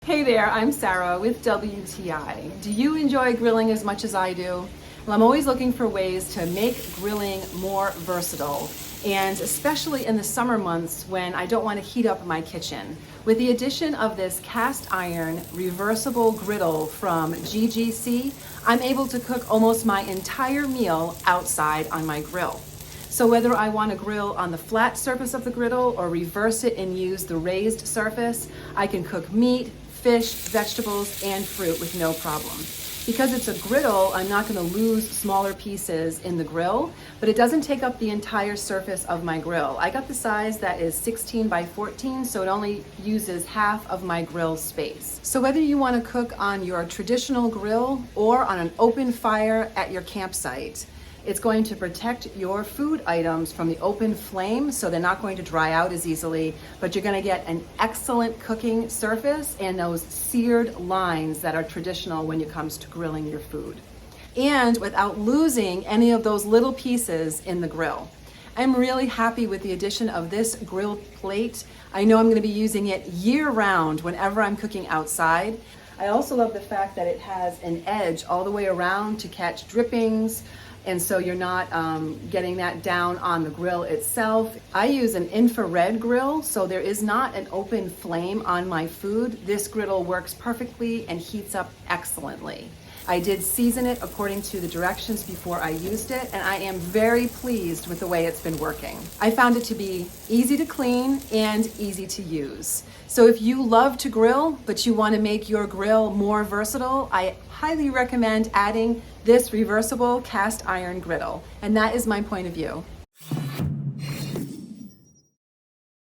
Hey there, I'm Sarah with WTI. Do you enjoy grilling as much as I do? Well, I'm always looking for ways to make grilling more versatile, and especially in the summer months when I don't want to heat up my kitchen. With the addition of this cast iron reversible griddle from GGC, I'm able to cook almost my entire meal outside on my grill. So whether I want to grill on the flat surface of the griddle or reverse it and use the raised surface, I can cook meat, fish, vegetables, and fruit with no problem. Because it's a griddle, I'm not going to lose smaller pieces in the grill, but it doesn't take up the entire surface of my grill. I got the size that is 16 by 14, so it only uses half of my grill space. So whether you want to cook on your traditional grill or on an open fire at your campsite, it's going to protect your food items from the open flame, so they're not going to dry out as easily, but you're going to get an excellent cooking surface and those seared lines that are traditional when it comes to grilling your food. And without losing any of those little pieces in the grill. I'm really happy with the addition of this grill plate. I know I'm going to be using it year-round whenever I'm cooking outside. I also love the fact that it has an edge all the way around to catch drippings, and so you're not getting that down on the grill itself. I use an infrared grill, so there is not an open flame on my food. This griddle works perfectly and heats up excellently. I did season it according to the directions before I used it, and I am very pleased with the way it's been working. I found it to be easy to clean and easy to use. So if you love to grill, but you want to make your grill more versatile, I highly recommend adding this reversible cast iron griddle. And that is my point of view.